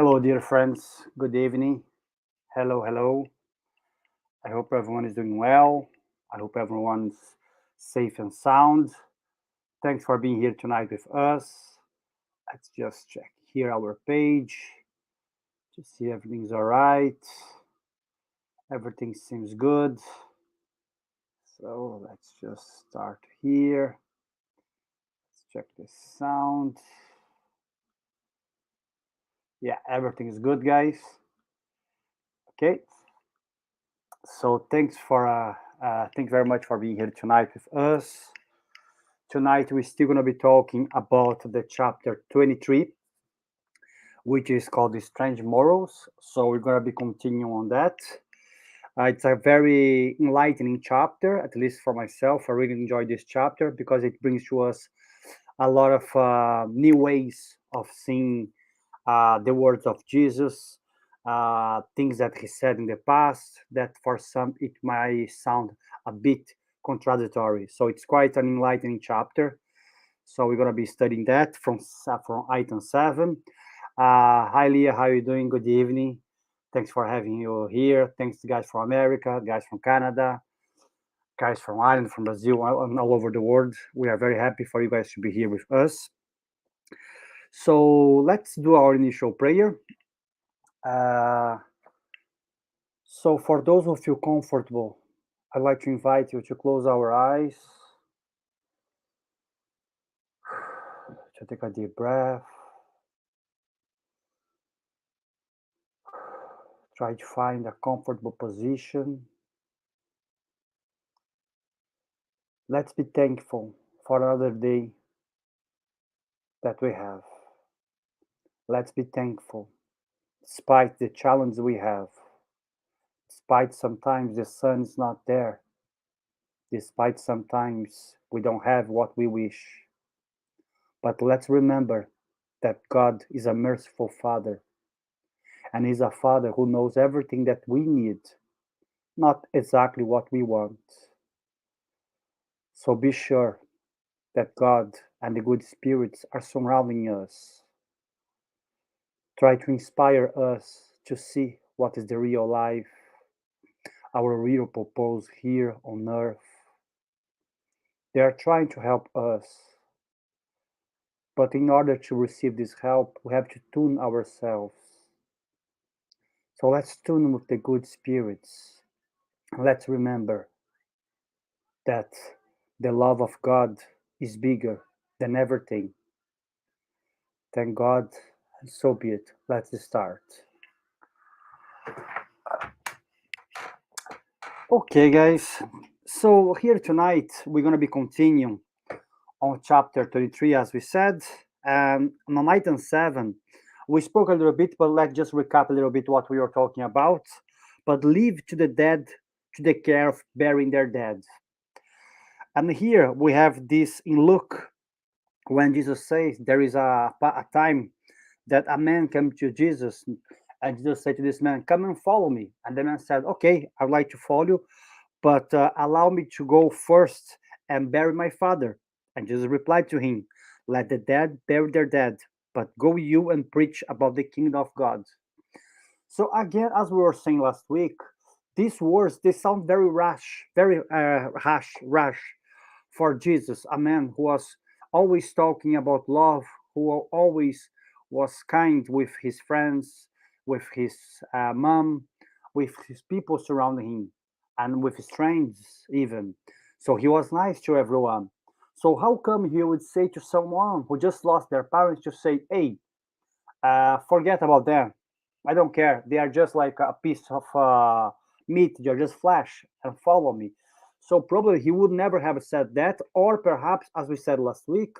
Hello, dear friends. Good evening. Hello, hello. I hope everyone is doing well. I hope everyone's safe and sound. Thanks for being here tonight with us. Let's just check here our page to see everything's all right. Everything seems good. So let's just start here. Let's check the sound. Yeah, everything is good, guys. Okay. So thanks very much for being here tonight with us. Tonight we're still going to be talking about the chapter 23, which is called the Strange Morals. So we're going to be continuing on that. It's a very enlightening chapter, at least for myself. I really enjoy this chapter because it brings to us a lot of new ways of seeing the words of Jesus, things that he said in the past that for some it might sound a bit contradictory. So it's quite an enlightening chapter. So we're gonna be studying that from item 7. Hi Leah, how are you doing? Good evening. Thanks for having you here. Thanks to guys from America, guys from Canada, guys from Ireland, from Brazil, all over the world. We are very happy for you guys to be here with us. So let's do our initial prayer. Uh, so for those who feel comfortable, I'd like to invite you to close our eyes, to take a deep breath. Try to find a comfortable position. Let's be thankful for another day that we have. Let's be thankful despite the challenge we have, despite sometimes the sun is not there, despite sometimes we don't have what we wish. But let's remember that God is a merciful Father, and He's a Father who knows everything that we need, not exactly what we want. So be sure that God and the good spirits are surrounding us. Try to inspire us to see what is the real life, our real purpose here on earth. They are trying to help us, but in order to receive this help, we have to tune ourselves. So let's tune with the good spirits. Let's remember that the love of God is bigger than everything. Thank God, and so be it. Let's start. Okay, guys. So here tonight we're gonna be continuing on chapter 33, as we said, and on item 7, we spoke a little bit, but let's just recap a little bit what we were talking about. But leave to the dead to the care of burying their dead. And here we have this in Luke when Jesus says there is a time that a man came to Jesus, and Jesus said to this man, "Come and follow me." And the man said, "Okay, I'd like to follow you, but allow me to go first and bury my father." And Jesus replied to him, "Let the dead bury their dead, but go you and preach about the kingdom of God." So again, as we were saying last week, these words, they sound very rash, very rash for Jesus, a man who was always talking about love, who always was kind with his friends, with his mom, with his people surrounding him, and with strangers even. So he was nice to everyone. So how come he would say to someone who just lost their parents to say, "Hey, forget about them. I don't care. They are just like a piece of meat. They're just flesh, and follow me." So probably he would never have said that, or perhaps, as we said last week,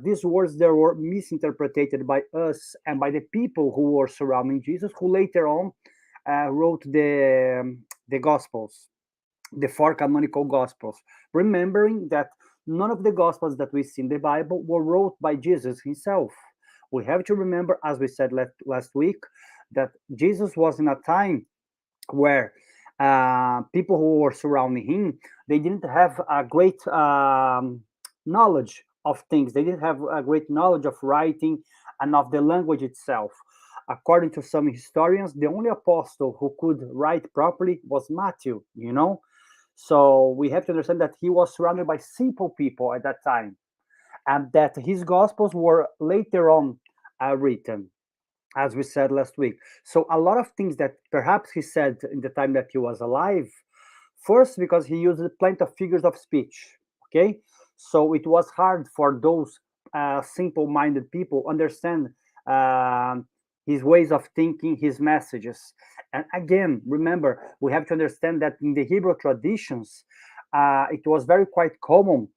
these words there were misinterpreted by us and by the people who were surrounding Jesus, who later on wrote the Gospels, the four canonical Gospels, remembering that none of the Gospels that we see in the Bible were wrote by Jesus himself. We have to remember, as we said last week, that Jesus was in a time where people who were surrounding him, they didn't have a great knowledge of things. They didn't have a great knowledge of writing and of the language itself. According to some historians, the only apostle who could write properly was Matthew, you know? So we have to understand that he was surrounded by simple people at that time, and that his gospels were later on written, as we said last week. So a lot of things that perhaps he said in the time that he was alive, first because he used plenty of figures of speech, okay? So it was hard for those simple-minded people understand um his ways of thinking, his messages. And again, remember, we have to understand that in the Hebrew traditions, it was very quite common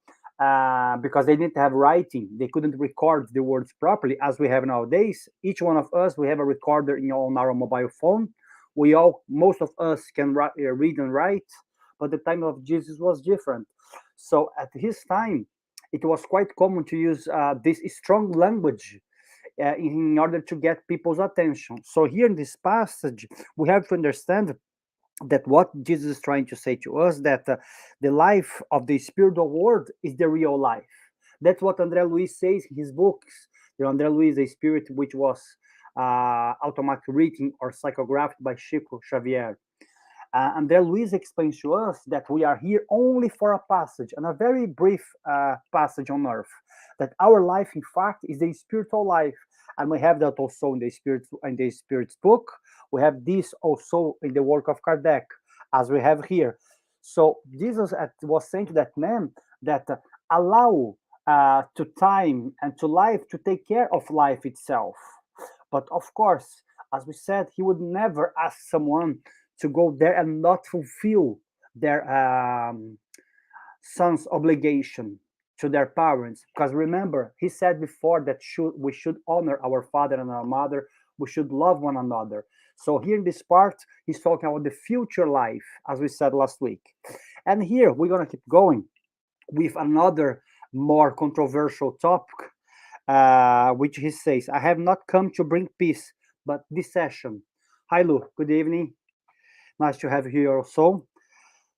because they didn't have writing. They couldn't record the words properly as we have nowadays. Each one of us, we have a recorder on our mobile phone. We all, most of us can read and write, but the time of Jesus was different. So at his time, it was quite common to use this strong language in order to get people's attention. So here in this passage, we have to understand that what Jesus is trying to say to us, that the life of the spiritual world is the real life. That's what André Luiz says in his books. The André Luiz, a spirit which was automatic reading or psychographed by Chico Xavier. And then Luis explains to us that we are here only for a passage, and a very brief passage on earth. That our life, in fact, is the spiritual life, and we have that also in the Spirit's book. We have this also in the work of Kardec, as we have here. So Jesus was saying to that man that allow to time and to life to take care of life itself. But of course, as we said, he would never ask someone to go there and not fulfill their son's obligation to their parents. Because remember, he said before that we should honor our father and our mother, we should love one another. So here in this part, he's talking about the future life, as we said last week. And here we're going to keep going with another more controversial topic, which he says, I have not come to bring peace, but dissension. Hi, Lu. Good evening. Nice to have you here also.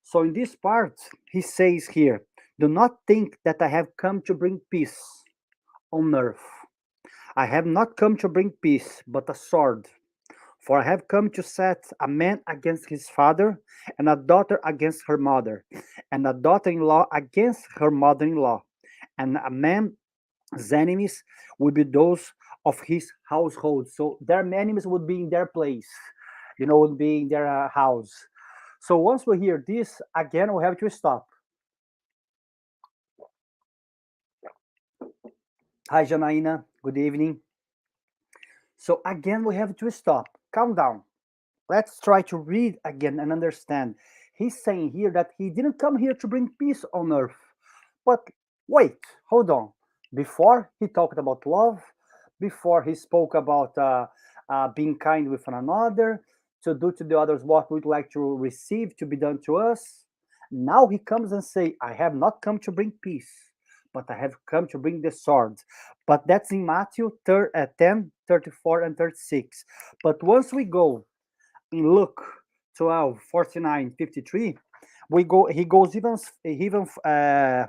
So in this part, he says here, do not think that I have come to bring peace on earth. I have not come to bring peace, but a sword. For I have come to set a man against his father, and a daughter against her mother, and a daughter-in-law against her mother-in-law. And a man's enemies would be those of his household. So their enemies would be in their place, would be in their house. So once we hear this, again, we have to stop. Hi, Janaina. Good evening. So again, we have to stop. Calm down. Let's try to read again and understand. He's saying here that he didn't come here to bring peace on earth. But wait, hold on. Before he talked about love, before he spoke about being kind with one another, to do to the others what we'd like to receive to be done to us. Now he comes and say, I have not come to bring peace, but I have come to bring the sword. But that's in Matthew 10, 34 and 36. But once we go in Luke 12, 49, 53, he goes even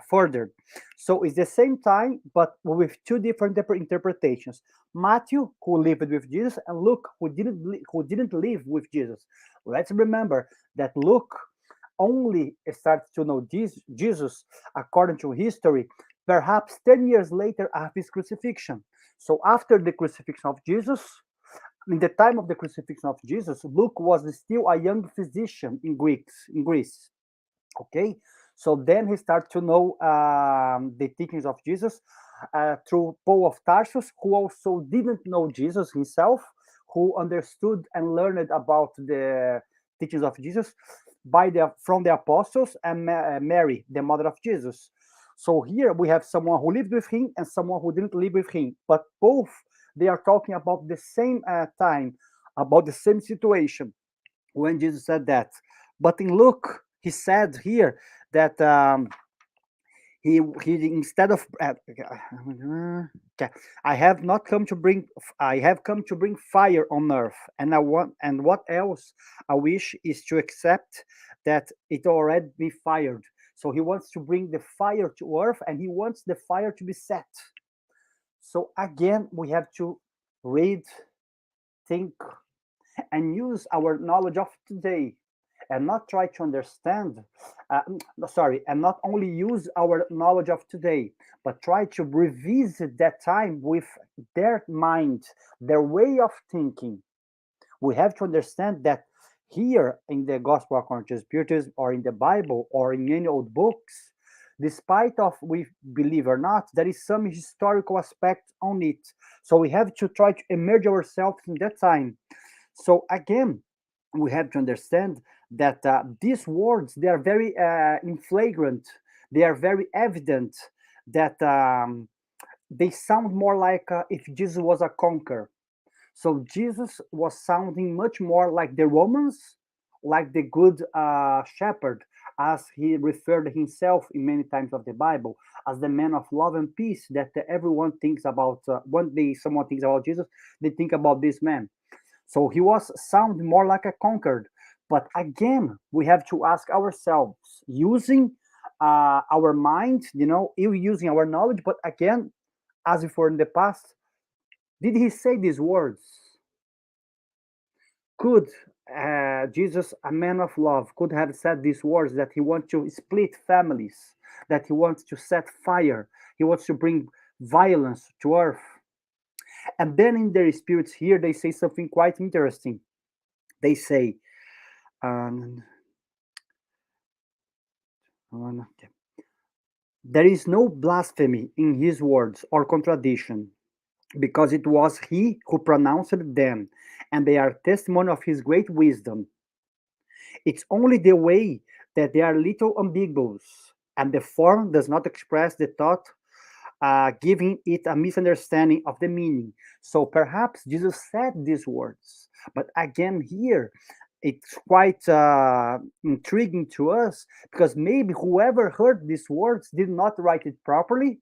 further. So it's the same time, but with two different interpretations. Matthew, who lived with Jesus, and Luke, who didn't live with Jesus. Let's remember that Luke only started to know Jesus according to history, perhaps 10 years later after his crucifixion. So after the crucifixion of Jesus, in the time of the crucifixion of Jesus, Luke was still a young physician in Greece. Okay, so then he started to know the teachings of Jesus through Paul of Tarsus, who also didn't know Jesus himself, who understood and learned about the teachings of Jesus from the apostles and Mary, the mother of Jesus. So here we have someone who lived with him and someone who didn't live with him, but both they are talking about the same time, about the same situation when Jesus said that. But in Luke, he said here that he instead of okay, I have come to bring fire on earth, and what else I wish is to accept that it already be fired. So he wants to bring the fire to earth, and he wants the fire to be set. So again, we have to read think and use our knowledge of today and not try to understand, sorry, and not only use our knowledge of today, but try to revisit that time with their mind, their way of thinking. We have to understand that here in the Gospel according to Spiritism or in the Bible or in any old books, despite of we believe or not, there is some historical aspect on it. So we have to try to immerse ourselves in that time. So again, we have to understand that these words, they are very in flagrant, they are very evident, that they sound more like if Jesus was a conqueror. So Jesus was sounding much more like the Romans, like the good shepherd, as he referred himself in many times of the Bible, as the man of love and peace that everyone thinks about. When someone thinks about Jesus, they think about this man. So he was sounding more like a conquered. But again, we have to ask ourselves, using our mind, using our knowledge, but again, as before in the past, did he say these words? Could Jesus, a man of love, could have said these words that he wants to split families, that he wants to set fire, he wants to bring violence to earth? And then in their spirits here, they say something quite interesting. They say, um, okay, there is no blasphemy in his words or contradiction, because it was he who pronounced them, and they are testimony of his great wisdom. It's only the way that they are little ambiguous, and the form does not express the thought, giving it a misunderstanding of the meaning. So perhaps Jesus said these words, but again, here it's quite intriguing to us, because maybe whoever heard these words did not write it properly,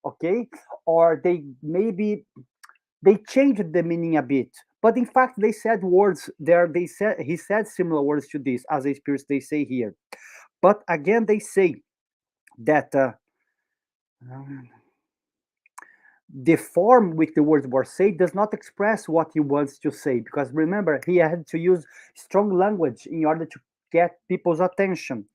okay, or they changed the meaning a bit. But in fact, they said words there. He said similar words to this, as the spirits they say here. But again, they say that the form which the words were said does not express what he wants to say. Because remember, he had to use strong language in order to get people's attention.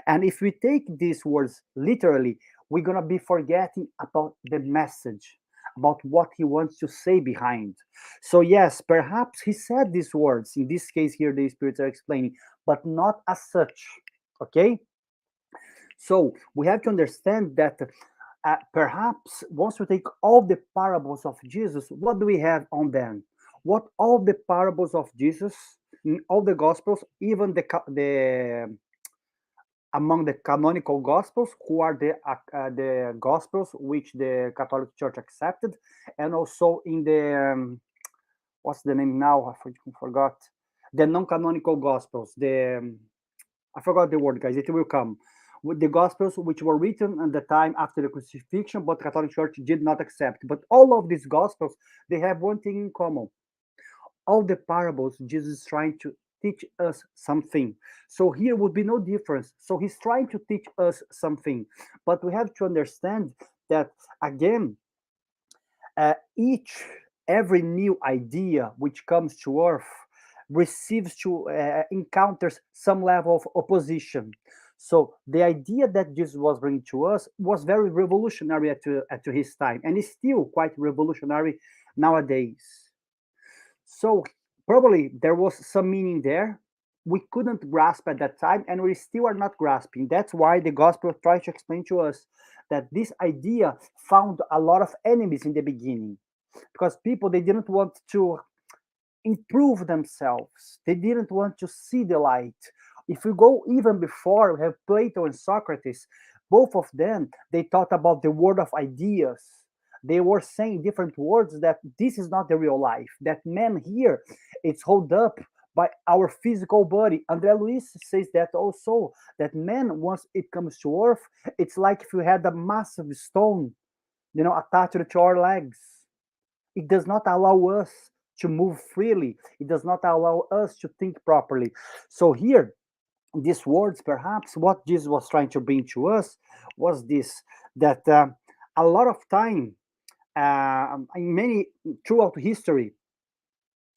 And if we take these words literally, we're gonna be forgetting about the message, about what he wants to say behind. So yes, perhaps he said these words. In this case here, the spirits are explaining, but not as such. Okay. So we have to understand that perhaps once we take all the parables of Jesus, what do we have on them? What all the parables of Jesus in all the Gospels, even the among the canonical Gospels, who are the Gospels which the Catholic Church accepted, and also in the what's the name now? I forgot, the non-canonical Gospels. I forgot the word, guys. It will come. With the Gospels, which were written at the time after the crucifixion, but Catholic Church did not accept. But all of these Gospels, they have one thing in common. All the parables, Jesus is trying to teach us something. So here would be no difference. So he's trying to teach us something. But we have to understand that, again, every new idea which comes to earth receives to encounters some level of opposition. So the idea that Jesus was bringing to us was very revolutionary at his time, and is still quite revolutionary nowadays. So probably there was some meaning there we couldn't grasp at that time, and we still are not grasping. That's why the gospel tries to explain to us that this idea found a lot of enemies in the beginning, because people, they didn't want to improve themselves, they didn't want to see the light. If we go even before, we have Plato and Socrates. Both of them, they thought about the world of ideas. They were saying different words, that this is not the real life, that man here, it's held up by our physical body. André Luiz says that also, that man, once it comes to earth, it's like if you had a massive stone, attached to our legs. It does not allow us to move freely. It does not allow us to think properly. So here, these words, perhaps what Jesus was trying to bring to us was this, that a lot of time, in many throughout history,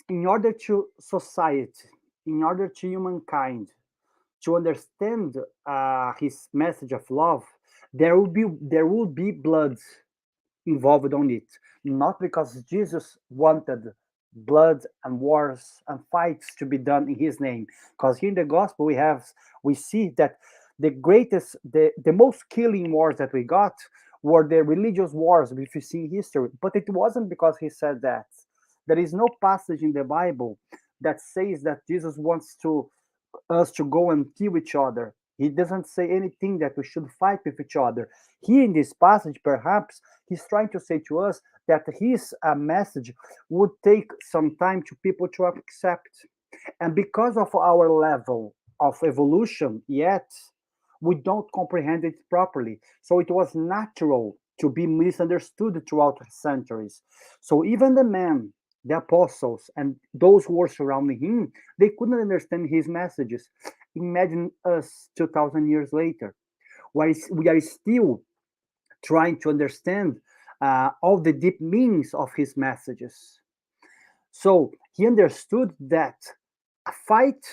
in order to society, in order to humankind to understand his message of love, there will be blood involved on it, not because Jesus wanted blood and wars and fights to be done in his name. Because here in the gospel we see that the most killing wars that we got were the religious wars if you see history. But it wasn't because he said that. There is no passage in the Bible that says that Jesus wants to us to go and kill each other. He doesn't say anything that we should fight with each other. Here in this passage, perhaps he's trying to say to us that his message would take some time to people to accept. And because of our level of evolution, yet we don't comprehend it properly. So it was natural to be misunderstood throughout centuries. So even the men, the apostles, and those who were surrounding him, they couldn't understand his messages. Imagine us 2,000 years later. We are still trying to understand all the deep meanings of his messages. So he understood that a fight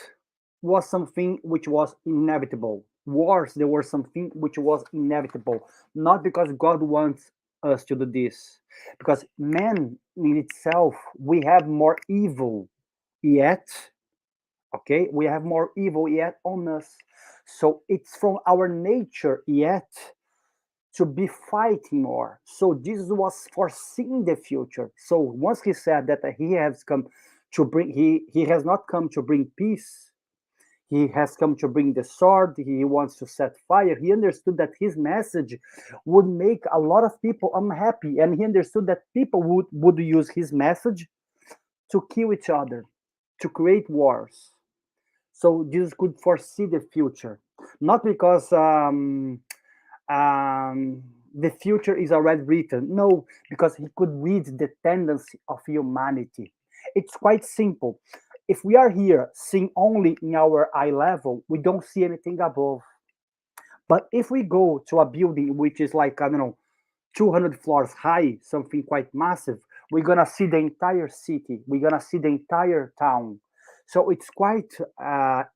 was something which was inevitable. Wars, there were something which was inevitable, not because God wants us to do this, because man in itself, we have more evil yet, okay? We have more evil yet on us. So it's from our nature yet to be fighting more. So Jesus was foreseeing the future. So once he said that he has come to bring, he has not come to bring peace. He has come to bring the sword. He wants to set fire. He understood that his message would make a lot of people unhappy, and he understood that people would use his message to kill each other, to create wars. So Jesus could foresee the future, not because um, the future is already written. No, because he could read the tendency of humanity. It's quite simple. If we are here seeing only in our eye level, we don't see anything above. But if we go to a building which is like, I don't know, 200 floors high, something quite massive, we're gonna see the entire city. We're gonna see the entire town. So it's quite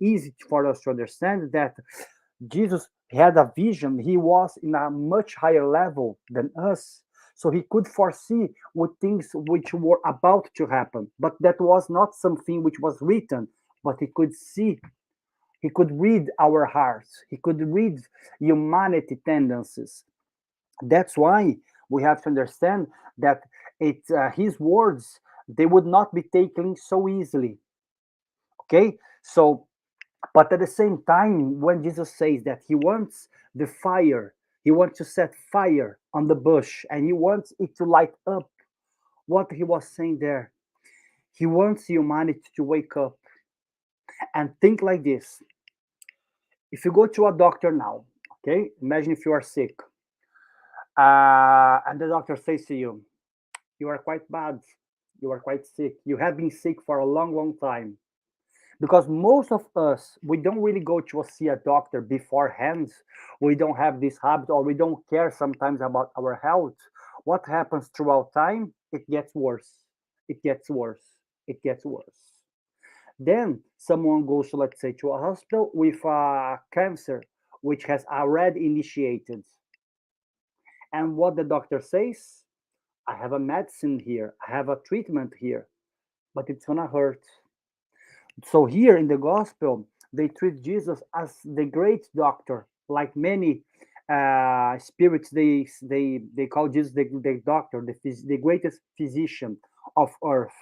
easy for us to understand that Jesus had a vision. He was in a much higher level than us. So he could foresee with things which were about to happen. But that was not something which was written, but he could see, he could read our hearts, he could read humanity tendencies. That's why we have to understand that his words, they would not be taken so easily. Okay, so but at the same time, when Jesus says that he wants the fire, he wants to set fire on the bush and he wants it to light up, what he was saying there, he wants humanity to wake up and think like this. If you go to a doctor now, okay, imagine if you are sick, and the doctor says to you, you are quite bad, you are quite sick, you have been sick for a long, long time. Because most of us, we don't really go to see a doctor beforehand. We don't have this habit, or we don't care sometimes about our health. What happens throughout time? It gets worse, it gets worse, it gets worse. Then someone goes to, let's say, to a hospital with a cancer which has already initiated, and what the doctor says, I have a medicine here, I have a treatment here, but it's gonna hurt. So here in the gospel, they treat Jesus as the great doctor. Like many spirits, they call Jesus the doctor, the greatest physician of earth.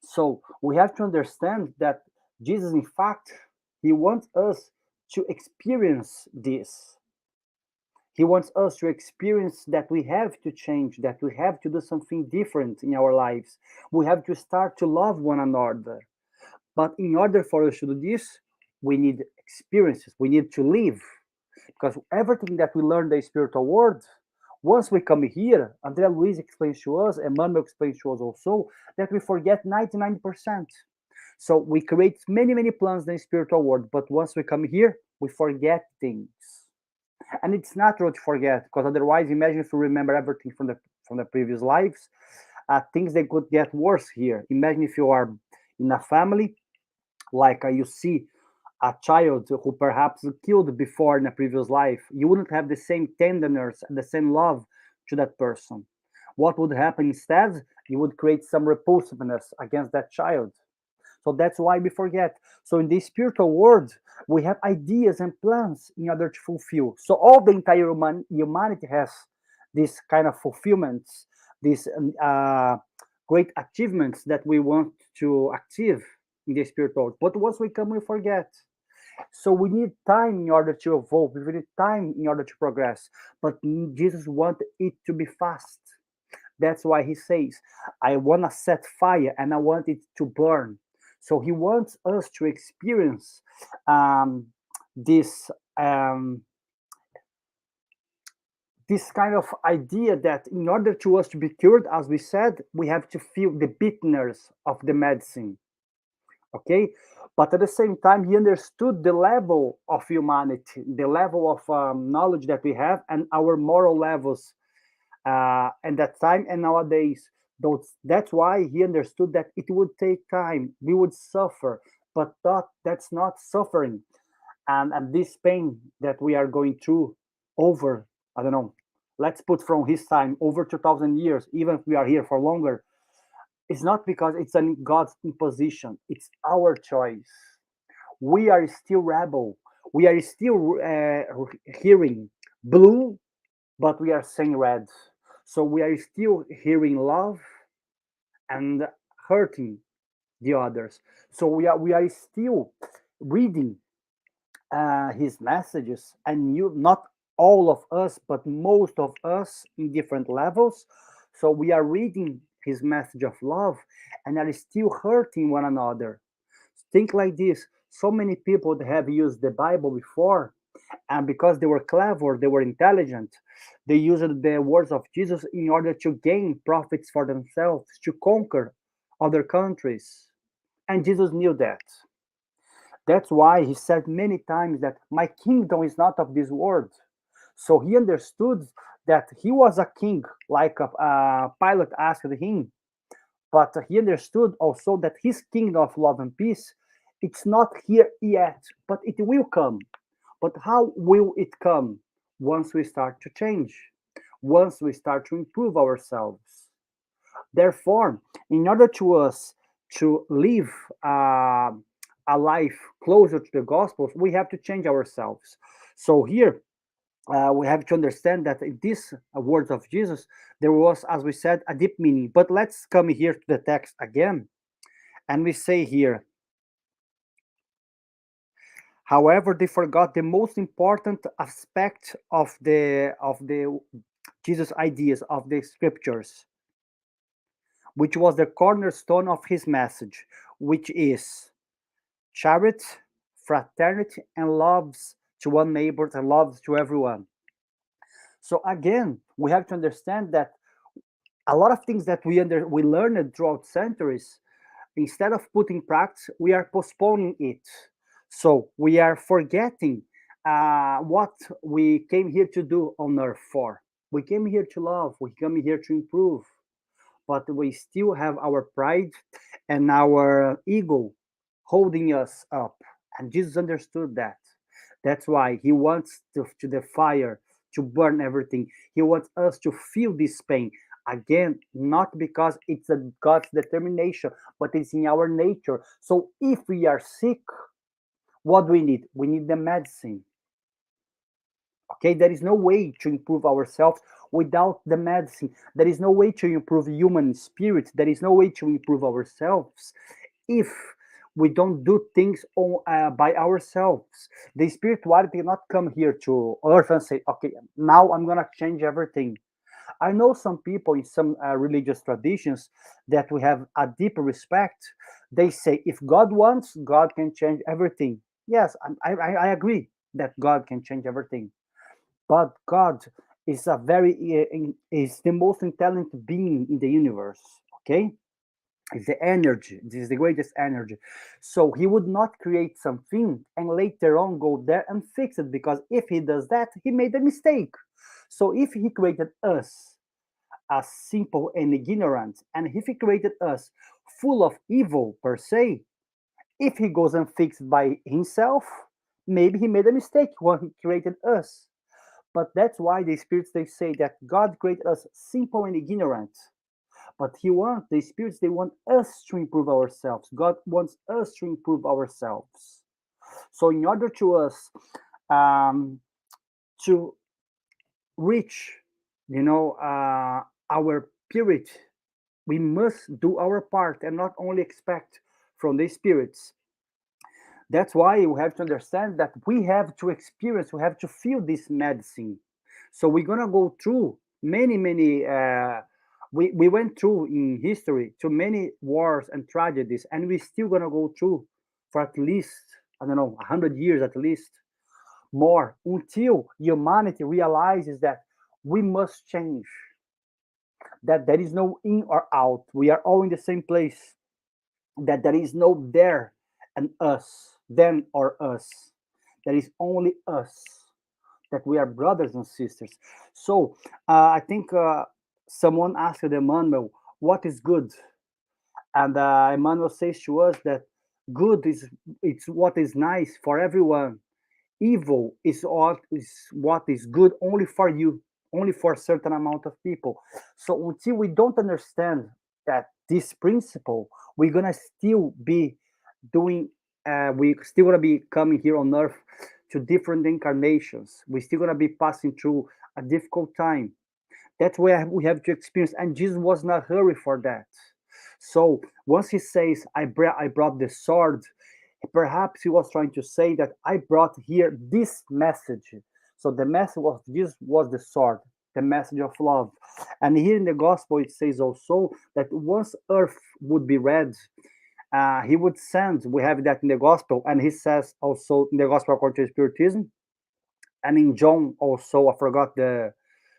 So we have to understand that Jesus, in fact, he wants us to experience this. He wants us to experience that we have to change, that we have to do something different in our lives. We have to start to love one another. But in order for us to do this, we need experiences. We need to live. Because everything that we learn in the spiritual world, once we come here, Andrea Luiz explains to us, Emmanuel explains to us also, that we forget 99%. So we create many, many plans in the spiritual world, but once we come here, we forget things. And it's natural to forget, because otherwise, imagine if we remember everything from the previous lives. things that could get worse here. Imagine if you are in a family, like you see a child who perhaps killed before in a previous life, you wouldn't have the same tenderness and the same love to that person. What would happen instead? You would create some repulsiveness against that child. So that's why we forget. So in this spiritual world, we have ideas and plans in order to fulfill. So all the entire humanity has this kind of fulfillments, these great achievements that we want to achieve in the spiritual world. But once we come, we forget. So we need time in order to evolve. We need time in order to progress. But Jesus wanted it to be fast. That's why he says, I want to set fire and I want it to burn. So he wants us to experience um, this this kind of idea that in order to us to be cured, as we said, we have to feel the bitterness of the medicine. Okay, but at the same time he understood the level of humanity, the level of knowledge that we have, and our moral levels at that time and nowadays. That's why he understood that it would take time, we would suffer, but that's not suffering. And this pain that we are going through over, I don't know, let's put from his time over 2000 years, even if we are here for longer, it's not because it's a God's imposition, it's our choice. We are still rebel, we are still hearing blue, but we are saying red. So we are still hearing love and hurting the others. So we are still reading his messages, and you, not all of us, but most of us in different levels. So we are reading his message of love and are still hurting one another. Think like this: so many people that have used the Bible before, and because they were clever, they were intelligent, they used the words of Jesus in order to gain profits for themselves, to conquer other countries. And Jesus knew that. That's why he said many times that my kingdom is not of this world. So he understood that he was a king, like Pilate asked him, but he understood also that his kingdom of love and peace, it's not here yet, but it will come. But how will it come? Once we start to change, once we start to improve ourselves. Therefore, in order to us to live a life closer to the Gospels, we have to change ourselves. So here we have to understand that in these words of Jesus, there was, as we said, a deep meaning. But let's come here to the text again, and we say here, however, they forgot the most important aspect of the Jesus ideas of the scriptures, which was the cornerstone of his message, which is charity, fraternity, and loves to one neighbor and loves to everyone. So again, we have to understand that a lot of things that we learned throughout centuries, instead of putting practice, we are postponing it. So we are forgetting what we came here to do on earth for. We came here to love. We came here to improve, but we still have our pride and our ego holding us up. And Jesus understood that. That's why he wants to the fire to burn everything. He wants us to feel this pain. Again, not because it's a God's determination, but it's in our nature. So if we are sick, what do we need? We need the medicine. Okay, there is no way to improve ourselves without the medicine. There is no way to improve human spirit. There is no way to improve ourselves if we don't do things by ourselves. The spirituality cannot come here to earth and say, okay, now I'm gonna change everything. I know some people in some religious traditions that we have a deep respect. They say, if God wants, God can change everything. Yes, I agree that God can change everything, but God is is the most intelligent being in the universe. Okay, it's the energy. This is the greatest energy. So he would not create something and later on go there and fix it, because if he does that, he made a mistake. So if he created us as simple and ignorant, and if he created us full of evil per se, if he goes and fixed by himself, maybe he made a mistake when he created us. But that's why the spirits they say that God created us simple and ignorant. But the spirits they want us to improve ourselves. God wants us to improve ourselves. So in order to us um, to reach, our spirit, we must do our part and not only expect from the spirits. That's why we have to understand that we have to experience, we have to feel this medicine. So we're gonna go through many. We went through in history to many wars and tragedies, and we're still gonna go through for at least, I don't know, 100 years at least more, until humanity realizes that we must change, that there is no in or out. We are all in the same place, that there is no there and us, them or us. There is only us, that we are brothers and sisters. So I think someone asked Emmanuel, what is good? And Emmanuel says to us that good is it's what is nice for everyone. Evil is what is good only for you, only for a certain amount of people. So until we don't understand that this principle, we're gonna still be doing we still gonna be coming here on earth to different incarnations. We're still gonna be passing through a difficult time. That's where we have to experience, and Jesus was not hurry for that. So once he says, I brought the sword, perhaps he was trying to say that I brought here this message. So the message of Jesus was the sword, the message of love. And here in the gospel, it says also that once earth would be red, he would send, we have that in the gospel, and he says also in the gospel according to Spiritism, and in John also, I forgot the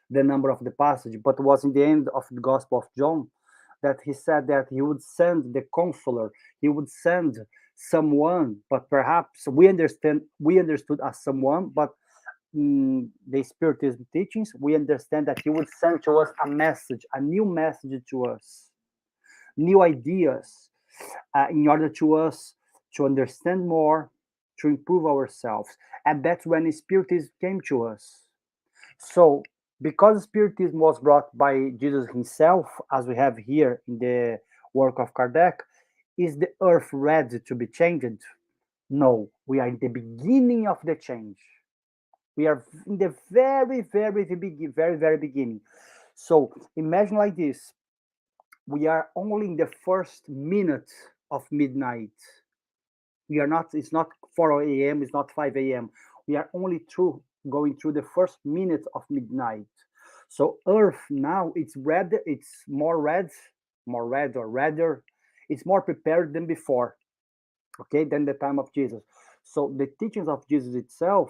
number of the passage, but it was in the end of the Gospel of John that he said that he would send the consoler, he would send someone, but perhaps we understood as someone, but the Spiritism teachings, we understand that he would send to us a message, a new message to us, new ideas, in order to us to understand more, to improve ourselves. And that's when Spiritism came to us. So, because Spiritism was brought by Jesus himself, as we have here in the work of Kardec, is the earth ready to be changed? No, we are in the beginning of the change. We are in the very beginning. So, imagine like this: we are only in the first minute of midnight. We are not. It's not 4 a.m. It's not 5 a.m. We are only going through the first minute of midnight. So Earth now it's red. It's more red or redder. It's more prepared than before. Okay, than the time of Jesus. So the teachings of Jesus itself,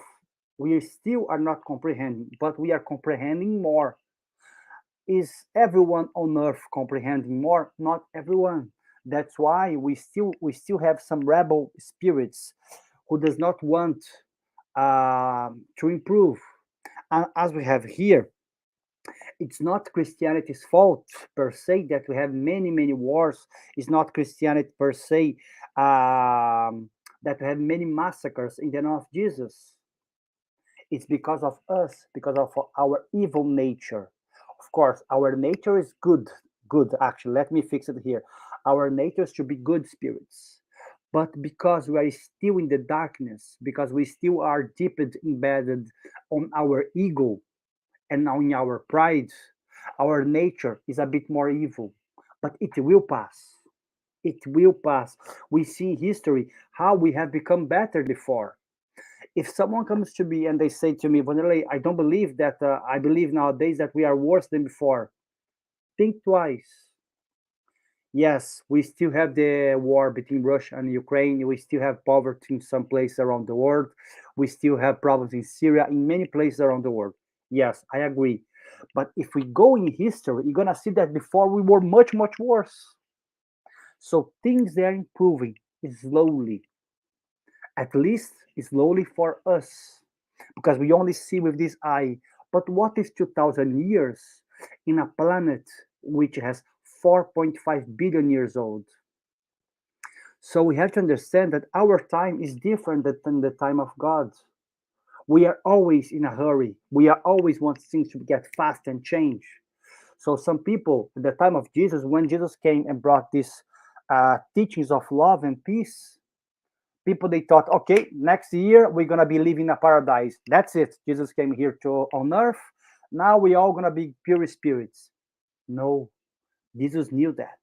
we still are not comprehending, but we are comprehending more. Is everyone on earth comprehending more? Not everyone. That's why we still have some rebel spirits who does not want to improve. And as we have here, it's not Christianity's fault per se that we have many wars. It's not Christianity per se that we have many massacres in the name of Jesus. It's because of us, because of our evil nature. Of course, our nature is good. Good, actually. Let me fix it here. Our nature should be good spirits. But because we are still in the darkness, because we still are deeply embedded on our ego and on our pride, our nature is a bit more evil. But it will pass. It will pass. We see in history how we have become better before. If someone comes to me and they say to me, Wanderley, I don't believe that, I believe nowadays that we are worse than before, think twice. Yes, we still have the war between Russia and Ukraine. We still have poverty in some places around the world. We still have problems in Syria, in many places around the world. Yes, I agree. But if we go in history, you're going to see that before we were much worse. So things they are improving slowly, at least slowly for us, because we only see with this eye. But what is 2,000 years? in a planet which has 4.5 billion years old. So we have to understand that our time is different than the time of God. We are always in a hurry. We are always want things to get fast and change. So some people, at the time of Jesus, when Jesus came and brought these teachings of love and peace, people they thought, okay, next year we're gonna be living in a paradise. That's it. Jesus came here to on earth. Now we all gonna be pure spirits. No, Jesus knew that.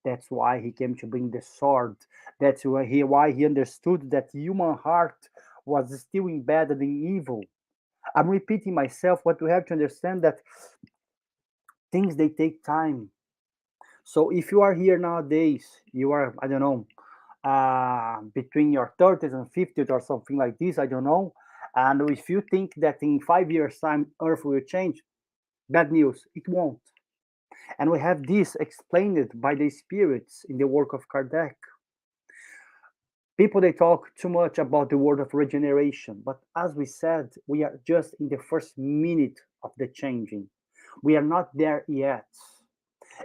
That's why he came to bring the sword. That's why he understood that human heart was still embedded in evil. I'm repeating myself, but we have to understand that things they take time. So if you are here nowadays, you are, I don't know, between your 30s and 50s or something like this, I don't know. And if you think that in 5 years' time Earth will change, bad news, it won't. And we have this explained by the spirits in the work of Kardec. People they talk too much about the word of regeneration, but as we said, we are just in the first minute of the changing. We are not there yet.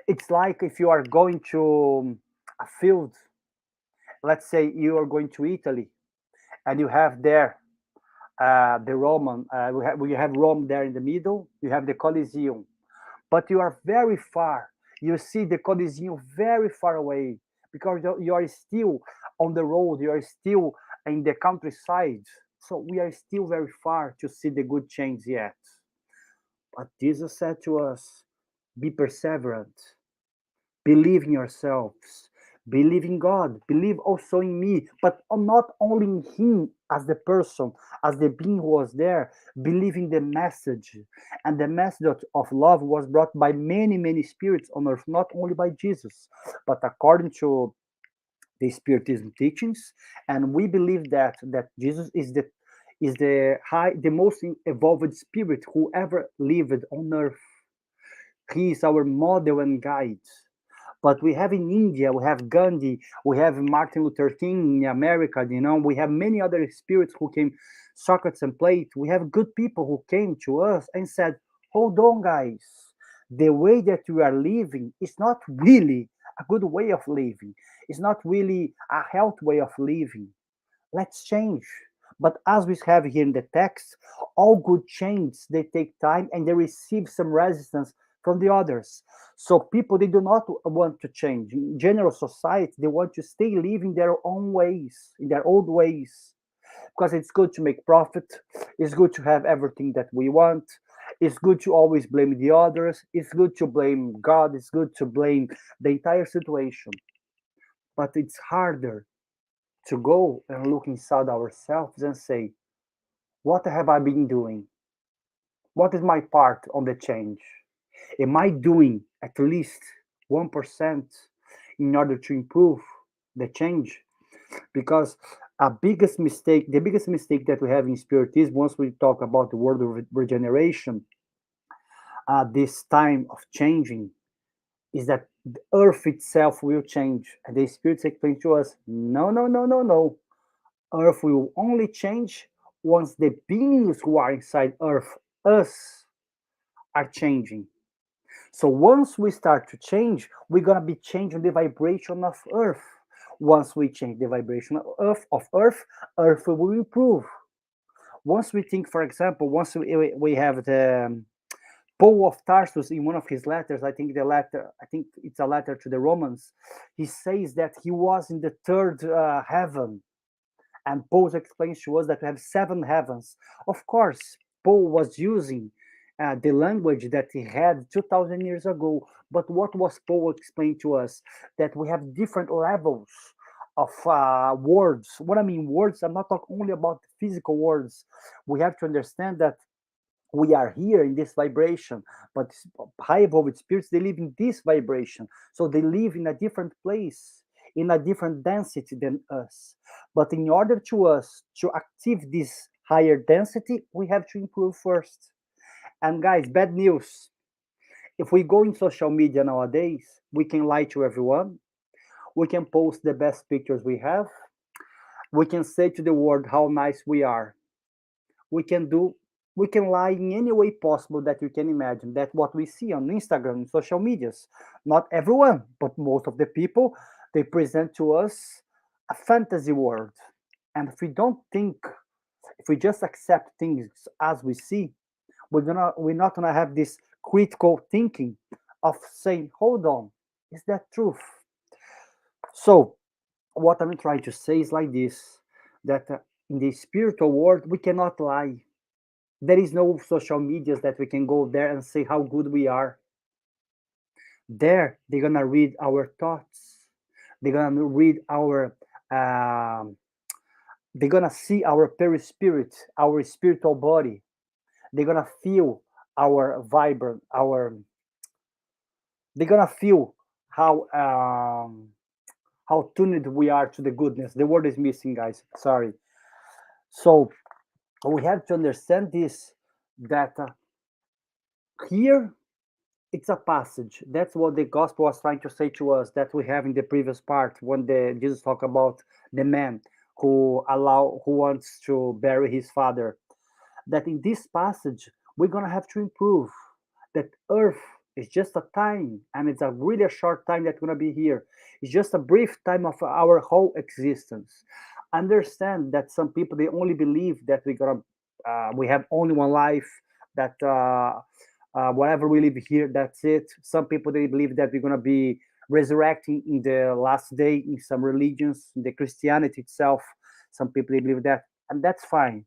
It's like if you are going to a field, let's say you are going to Italy, and you have there the Roman, we have Rome there in the middle, you have the Colosseum, but you are very far. You see the Colosseum very far away because you are still on the road, you are still in the countryside. So we are still very far to see the good change yet. But Jesus said to us, be perseverant, believe in yourselves, believe in God, believe also in me, but not only in Him as the person, as the being who was there, believe in the message. And the message of love was brought by many, many spirits on earth, not only by Jesus, but according to the Spiritism teachings. And we believe that Jesus is the most evolved spirit who ever lived on earth. He is our model and guide. But we have in India, we have Gandhi, we have Martin Luther King in America, we have many other spirits who came, Socrates and Plato. We have good people who came to us and said, hold on, guys. The way that we are living is not really a good way of living. It's not really a health way of living. Let's change. But as we have here in the text, all good changes, they take time and they receive some resistance from the others. So people, they do not want to change. In general society, they want to stay living their own ways, in their old ways. Because it's good to make profit. It's good to have everything that we want. It's good to always blame the others. It's good to blame God. It's good to blame the entire situation. But it's harder to go and look inside ourselves and say, what have I been doing? What is my part on the change? Am I doing at least 1% in order to improve the change? Because the biggest mistake that we have in Spiritism, once we talk about the word of regeneration, this time of changing, is that the earth itself will change. And the spirits explain to us, no, no, no, no, no. Earth will only change once the beings who are inside Earth, us, are changing. So once we start to change, we're gonna be changing the vibration of Earth. Once we change the vibration of Earth, Earth will improve. Once we think, for example, once we have the Paul of Tarsus in one of his letters, I think it's a letter to the Romans, he says that he was in the third heaven. And Paul explains to us that we have seven heavens. Of course, Paul was using the language that he had 2,000 years ago. But what was Paul explaining to us? That we have different levels of words. What I mean, words, I'm not talking only about physical words. We have to understand that we are here in this vibration, but high evolved spirits, they live in this vibration. So they live in a different place, in a different density than us. But in order to us to achieve this higher density, we have to improve first. And guys, bad news. If we go in social media nowadays, we can lie to everyone. We can post the best pictures we have. We can say to the world how nice we are. We can do We can lie in any way possible that you can imagine. That's what we see on Instagram, social medias. Not everyone, but most of the people, they present to us a fantasy world. And if we don't think, if we just accept things as we see, we're not gonna have this critical thinking of saying, hold on, is that truth? So what I'm trying to say is like this, that in the spiritual world we cannot lie. There is no social medias that we can go there and say how good we are. There they're gonna read our thoughts, they're gonna read our um, they're gonna see our perispirit, our spiritual body. They're gonna feel our vibrant, our they're gonna feel how how tuned we are to the goodness. The word is missing, guys. Sorry. So we have to understand this, that here it's a passage. That's what the gospel was trying to say to us, that we have in the previous part when the Jesus talked about the man who wants to bury his father. That in this passage we're gonna have to improve. That earth is just a time, and it's a really short time that's gonna be here. It's just a brief time of our whole existence. Understand that some people they only believe that we have only one life, that whatever we live here, that's it. Some people they believe that we're gonna be resurrecting in the last day in some religions, in the Christianity itself. Some people they believe that, and that's fine.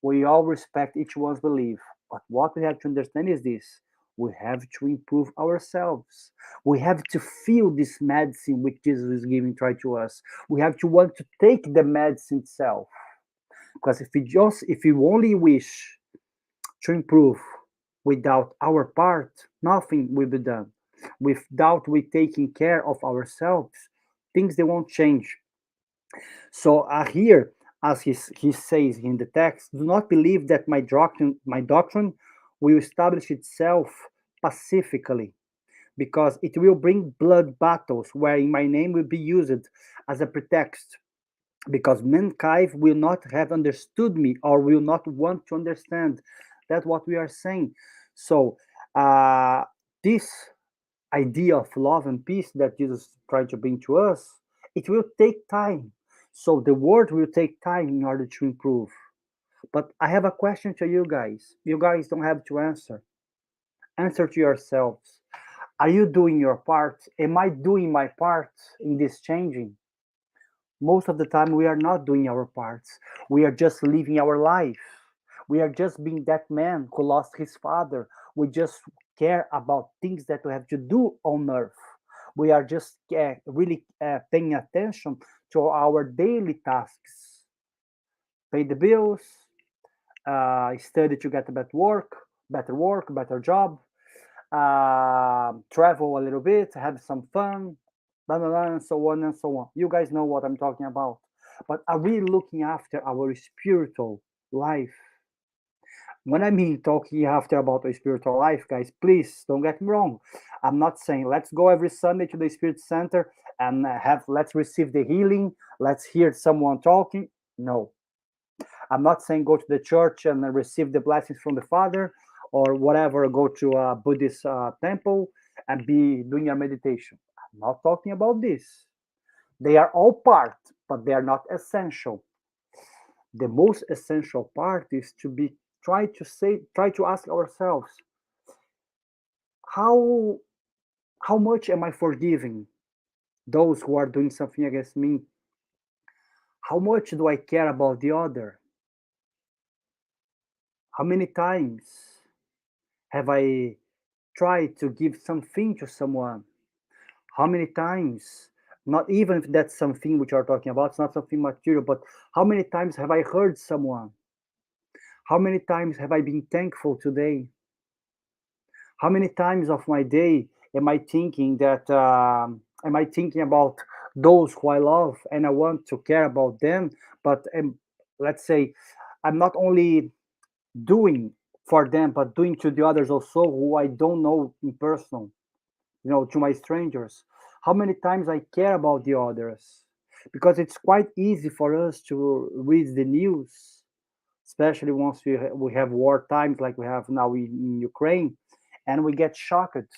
We all respect each one's belief. But what we have to understand is this: we have to improve ourselves. We have to feel this medicine which Jesus is giving try to us. We have to want to take the medicine itself. Because if we only wish to improve without our part, nothing will be done. Without we taking care of ourselves, things they won't change. So here, as he says in the text, do not believe that my doctrine will establish itself pacifically, because it will bring blood battles wherein my name will be used as a pretext, because mankind will not have understood me or will not want to understand. That's what we are saying. So this idea of love and peace that Jesus tried to bring to us, it will take time. So the world will take time in order to improve. But I have a question to you guys. You guys don't have to answer. Answer to yourselves. Are you doing your part? Am I doing my part in this changing? Most of the time, we are not doing our parts. We are just living our life. We are just being that man who lost his father. We just care about things that we have to do on earth. We are just really paying attention to our daily tasks: pay the bills, study to get a better job, travel a little bit, have some fun, blah, blah, blah, and so on and so on. You guys know what I'm talking about. But are we looking after our spiritual life? When I mean talking after about a spiritual life, guys, please don't get me wrong. I'm not saying let's go every Sunday to the Spirit Center and let's receive the healing, let's hear someone talking. No, I'm not saying go to the church and receive the blessings from the Father, or whatever, go to a Buddhist temple and be doing your meditation. I'm not talking about this. They are all part, but they are not essential. The most essential part is to be try to ask ourselves, how how much am I forgiving those who are doing something against me? How much do I care about the other? How many times have I tried to give something to someone? How many times, not even if that's something which you're talking about, it's not something material, but how many times have I heard someone? How many times have I been thankful today? How many times of my day am I thinking about those who I love and I want to care about them, but let's say I'm not only doing for them, but doing to the others also who I don't know in person, to my strangers. How many times I care about the others? Because it's quite easy for us to read the news especially once we have war times like we have now in Ukraine, and we get shocked.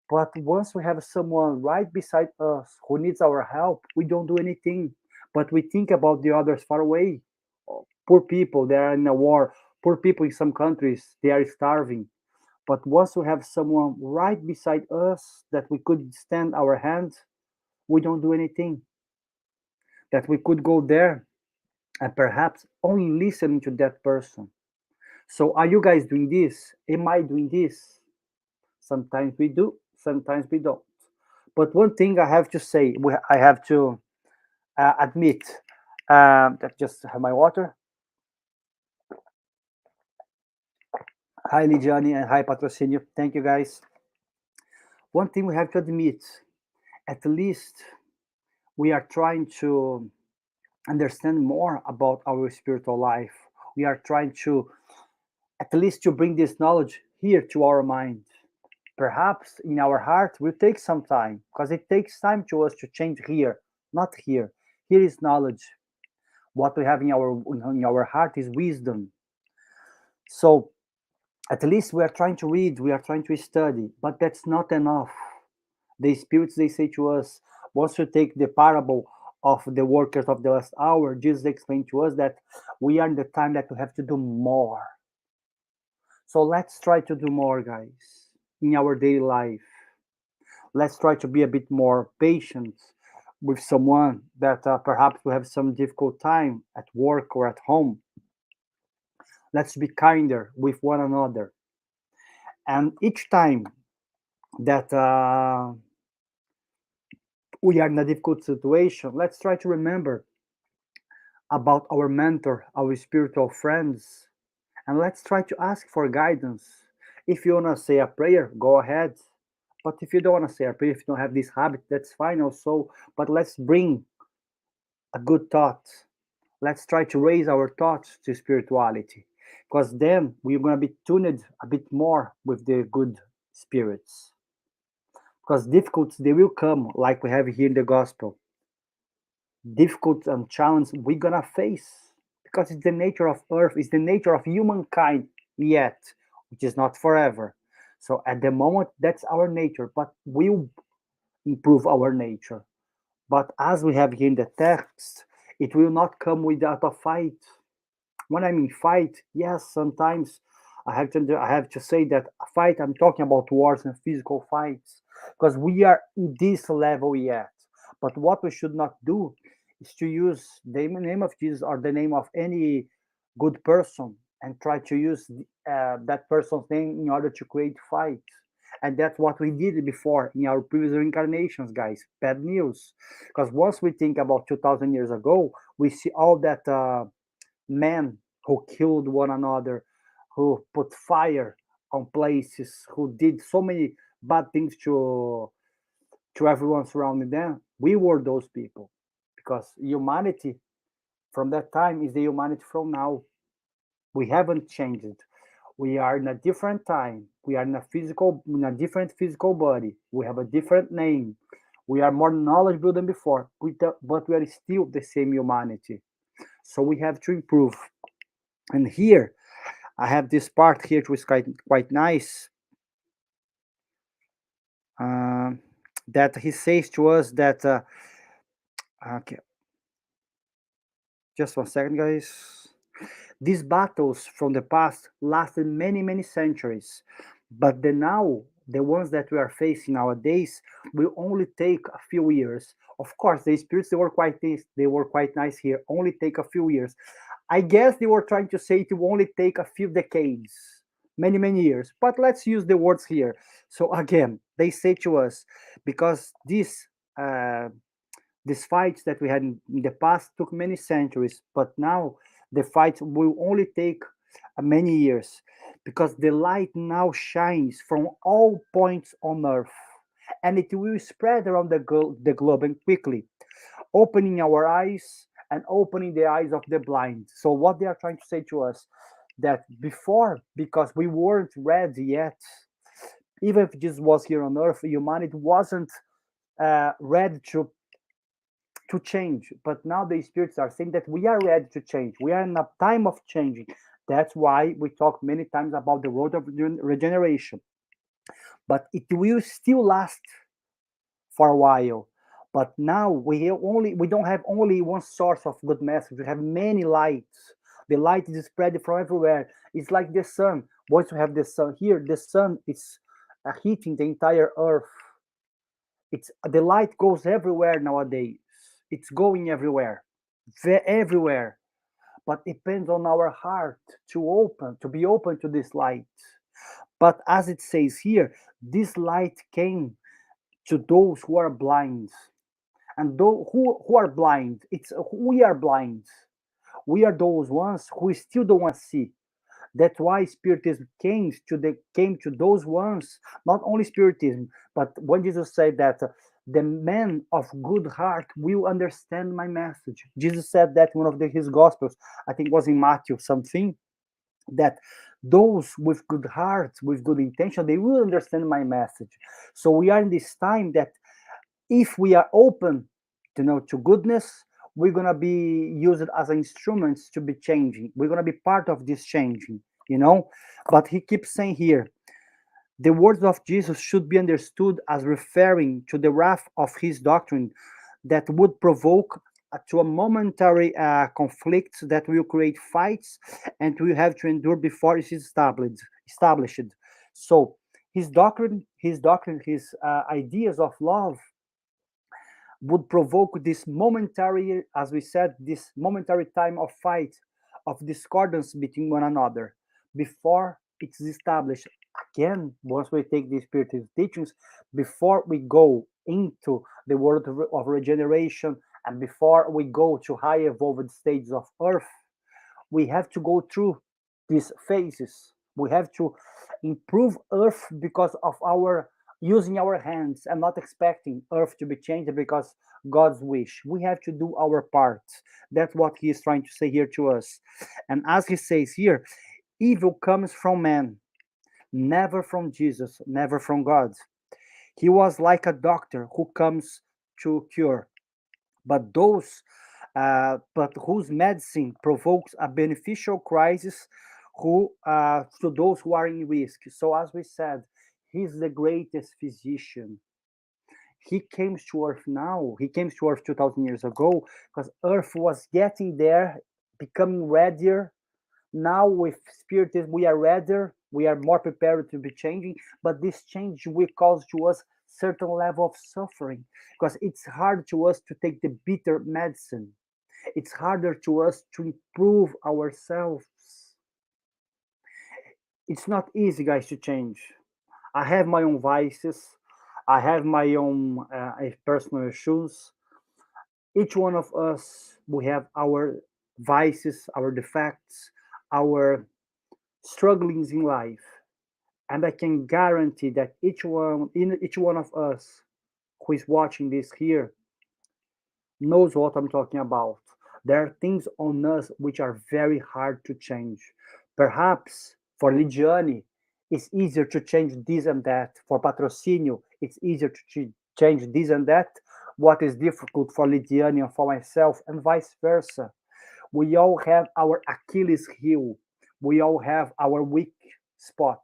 But once we have someone right beside us who needs our help, we don't do anything. But we think about the others far away. Oh, poor people, they are in a war. Poor people in some countries, they are starving. But once we have someone right beside us that we could extend our hand, we don't do anything. That we could go there and perhaps only listen to that person. So, are you guys doing this? Am I doing this? Sometimes we do, sometimes we don't. But one thing I have to say, I have to admit, that just have my water. Hi, Ligiani, and hi, Patrocinio. Thank you, guys. One thing we have to admit, at least we are trying to understand more about our spiritual life. We are trying to, at least, to bring this knowledge here to our mind. Perhaps in our heart will take some time, because it takes time to us to change here, not here. Here is knowledge. What we have in our heart is wisdom. So at least we are trying to read, we are trying to study, but that's not enough. The spirits, they say to us, once you take the parable of the workers of the last hour, Jesus explained to us that we are in the time that we have to do more. So let's try to do more, guys, in our daily life. Let's try to be a bit more patient with someone that perhaps we have some difficult time at work or at home. Let's be kinder with one another. And each time that we are in a difficult situation, let's try to remember about our mentor, our spiritual friends, and let's try to ask for guidance. If you want to say a prayer, go ahead. But if you don't want to say a prayer, if you don't have this habit, that's fine also. But let's bring a good thought. Let's try to raise our thoughts to spirituality, because then we're going to be tuned a bit more with the good spirits. Because difficulties, they will come, like we have here in the gospel. Difficult and challenge we're gonna face, because it's the nature of earth, it's the nature of humankind, yet which is not forever. So at the moment, that's our nature, but we'll improve our nature. But as we have here in the text, it will not come without a fight. When I mean fight, yes, sometimes I have to say that a fight, I'm talking about wars and physical fights, because we are in this level yet. But what we should not do is to use the name of Jesus or the name of any good person and try to use that person's name in order to create fight. And that's what we did before in our previous reincarnations, guys. Bad news. Because once we think about 2000 years ago, we see all that men who killed one another, who put fire on places, who did so many bad things to everyone surrounding them. We were those people, because humanity from that time is the humanity from now. We haven't changed. We are in a different time. We are in a different physical body. We have a different name. We are more knowledgeable than before, but we are still the same humanity. So we have to improve. And here I have this part here, which is quite nice. Uh, that he says to us that, okay, just 1 second, guys. These battles from the past lasted many, many centuries, but the ones that we are facing nowadays, will only take a few years. Of course, the spirits, they were quite nice here. Only take a few years. I guess they were trying to say it will only take a few decades, many, many years. But let's use the words here. So again, they say to us, because uh, these fights that we had in the past took many centuries, but now the fight will only take many years, because the light now shines from all points on earth, and it will spread around the globe and quickly, opening our eyes and opening the eyes of the blind. So what they are trying to say to us, that before, because we weren't ready yet, even if Jesus was here on earth, humanity wasn't ready to change. But now the spirits are saying that we are ready to change. We are in a time of changing. That's why we talk many times about the road of regeneration. But it will still last for a while. But now we don't have only one source of good message. We have many lights. The light is spread from everywhere. It's like the sun. Once we have the sun here, the sun is heating the entire earth. It's the light goes everywhere nowadays. It's going everywhere, everywhere. But it depends on our heart to be open to this light. But as it says here, this light came to those who are blind. And those who are blind, it's we are blind. We are those ones who still don't want to see. That's why Spiritism came to those ones, not only Spiritism, but when Jesus said that the man of good heart will understand my message. Jesus said that in one of his gospels, I think it was in Matthew something, that those with good hearts, with good intention, they will understand my message. So we are in this time that if we are open to goodness, we're gonna be used as instruments to be changing. We're gonna be part of this changing. But he keeps saying here, the words of Jesus should be understood as referring to the wrath of his doctrine that would provoke to a momentary conflict that will create fights and we have to endure before it is established. So his ideas of love would provoke this momentary, as we said, this momentary time of fight, of discordance between one another, before it's established. Again, once we take these spiritual teachings, before we go into the world of regeneration and before we go to high evolved stages of earth, we have to go through these phases. We have to improve earth because of our using our hands and not expecting earth to be changed because God's wish. We have to do our part. That's what he is trying to say here to us. And as he says here, evil comes from man, never from Jesus, never from God. He was like a doctor who comes to cure, but whose medicine provokes a beneficial crisis to those who are in risk. So as we said, he's the greatest physician. He came to earth now. He came to earth 2000 years ago because earth was getting there, becoming readier. Now with Spiritism, we are readier. We are more prepared to be changing. But this change will cause to us certain level of suffering because it's hard to us to take the bitter medicine. It's harder to us to improve ourselves. It's not easy, guys, to change. I have my own vices. I have my own personal issues. Each one of us, we have our vices, our defects, our strugglings in life. And I can guarantee that each one of us who is watching this here knows what I'm talking about. There are things on us which are very hard to change. Perhaps for Ligiani, it's easier to change this and that. For Patrocinio, it's easier to change this and that. What is difficult for Ligiani and for myself, and vice versa. We all have our Achilles heel. We all have our weak spot.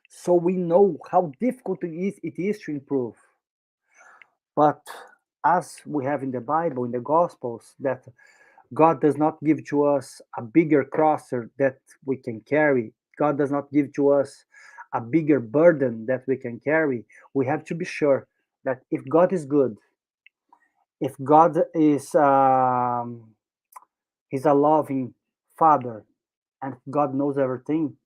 So we know how difficult it is to improve. But as we have in the Bible, in the Gospels, that God does not give to us a bigger crosser that we can carry. God does not give to us a bigger burden that we can carry. We have to be sure that if God is good, if God is He's a loving Father, and God knows everything,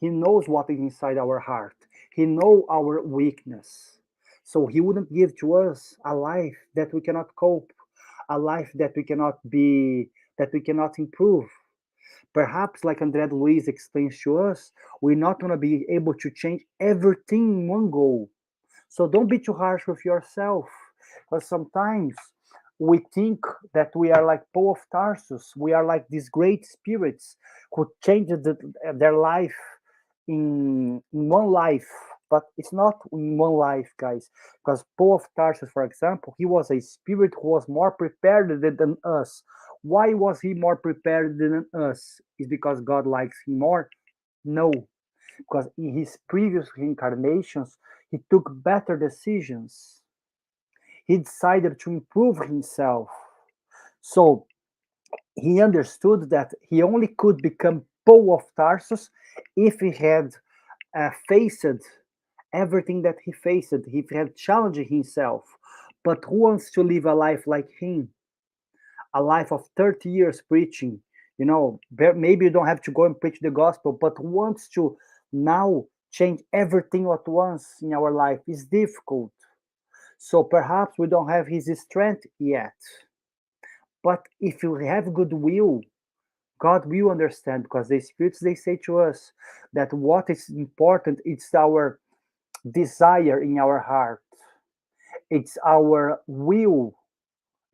He knows what is inside our heart. He knows our weakness. So He wouldn't give to us a life that we cannot cope, a life that we cannot improve. Perhaps, like André Luiz explains to us, we're not going to be able to change everything in one go. So don't be too harsh with yourself, because sometimes we think that we are like Paul of Tarsus. We are like these great spirits who changed their life in one life. but it's not in one life, guys. Because Paul of Tarsus, for example, he was a spirit who was more prepared than us. Why was he more prepared than us? Is because God likes him more? No, because in his previous reincarnations, he took better decisions. He decided to improve himself. So he understood that he only could become Paul of Tarsus if he had faced everything that he faced, if he had challenged himself. But who wants to live a life like him? A life of 30 years preaching? You know, maybe you don't have to go and preach the gospel, but who wants to now change everything at once in our life? Is difficult. So perhaps we don't have his strength yet. But if you have goodwill, God will understand, because the spirits, they say to us that what is important is our desire in our heart. It's our will.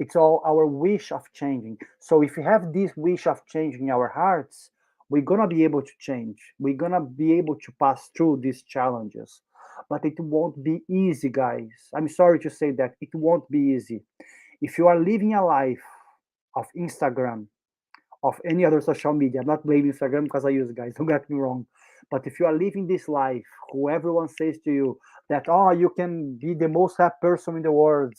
It's all our wish of changing. So if we have this wish of changing our hearts, we're gonna be able to change. We're gonna be able to pass through these challenges. But it won't be easy, guys. I'm sorry to say that it won't be easy. If you are living a life of Instagram, of any other social media. I'm not blaming Instagram because I use it, guys. Don't get me wrong. But if you are living this life, who everyone says to you that you can be the most happy person in the world.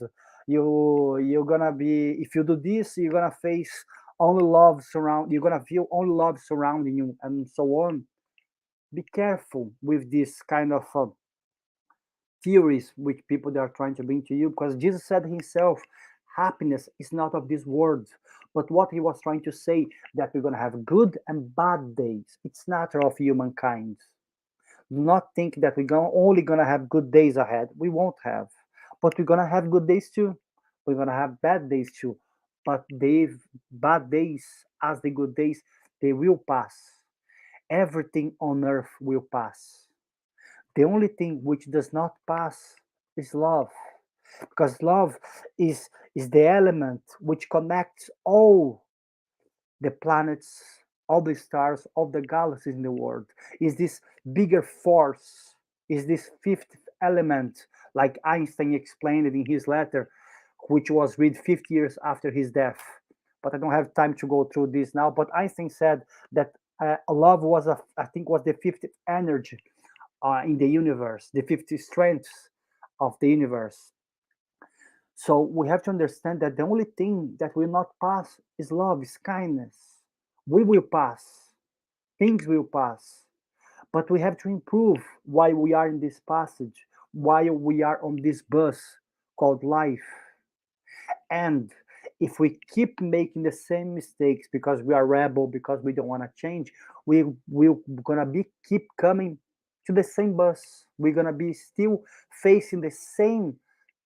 You're gonna be, if you do this, you're gonna face only love surround. You're gonna feel only love surrounding you, and so on. Be careful with this kind of theories which people they are trying to bring to you, because Jesus said himself, happiness is not of this world. But what he was trying to say, that we're going to have good and bad days. It's natural of humankind. Do not think that only going to have good days ahead. We won't have, but we're going to have good days too. We're going to have bad days too. But the bad days, as the good days, they will pass. Everything on earth will pass. The only thing which does not pass is love, because love is the element which connects all the planets, all the stars, all the galaxies in the world. Is this bigger force? Is this fifth element, like Einstein explained it in his letter, which was read 50 years after his death? But I don't have time to go through this now. But Einstein said that love was, I think, was the fifth energy in the universe, the 50 strengths of the universe. So we have to understand that the only thing that will not pass is love, is kindness. We will pass, things will pass, but we have to improve while we are in this passage, while we are on this bus called life. And if we keep making the same mistakes because we are rebel, because we don't want to change, we're gonna be keep coming to the same bus. We're gonna be still facing the same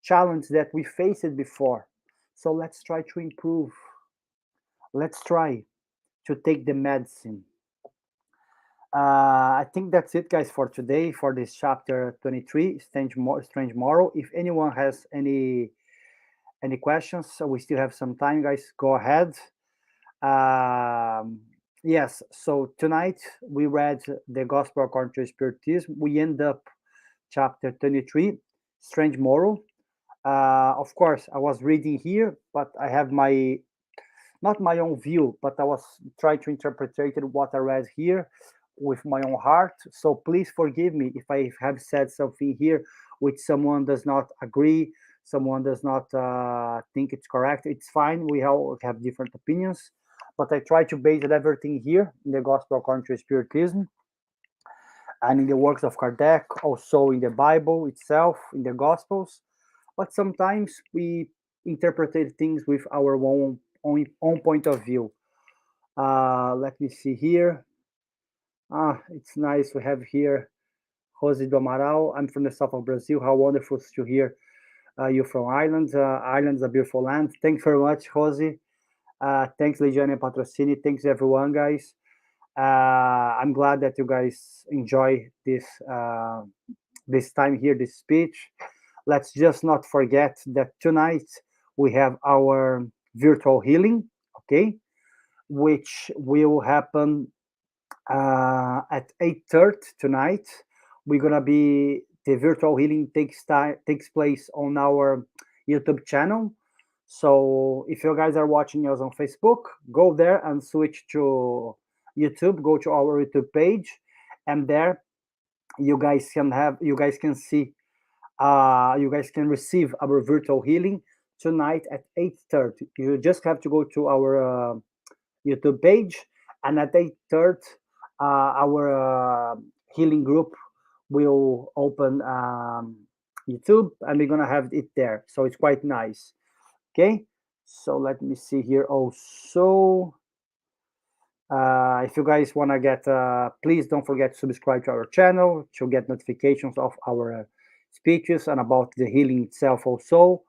challenge that we faced before. So let's try to improve. Let's try to take the medicine. I think that's it, guys, for today, for this chapter 23, strange moral. If anyone has any questions, so we still have some time, guys, go ahead. Yes, so tonight we read the Gospel according to Spiritism. We end up chapter 23, strange moral. Of course, I was reading here, but I have not my own view, but I was trying to interpret what I read here with my own heart. So please forgive me if I have said something here which someone does not agree, someone does not think it's correct. It's fine. We all have different opinions, but I try to base everything here in the Gospel according to Spiritism and in the works of Kardec, also in the Bible itself, in the Gospels. But sometimes we interpret things with our own point of view. Let me see here. It's nice to have here Jose do Amaral. I'm from the south of Brazil. How wonderful to hear you from Ireland. Ireland's a beautiful land. Thanks very much, Jose. Thanks, Legiane Patrocini. Thanks, everyone, guys. I'm glad that you guys enjoy this time here, this speech. Let's just not forget that tonight we have our virtual healing, okay, which will happen at 8:30 tonight. We're gonna be the virtual healing takes place on our YouTube channel. So if you guys are watching us on Facebook, go there and switch to YouTube. Go to our YouTube page, and there you guys can see, you guys can receive our virtual healing tonight at 8:30. You just have to go to our YouTube page, and at 8:30, our healing group will open YouTube, and we're gonna have it there. So it's quite nice. Okay, so let me see here. Also, if you guys want to get, please don't forget to subscribe to our channel to get notifications of our speeches and about the healing itself also.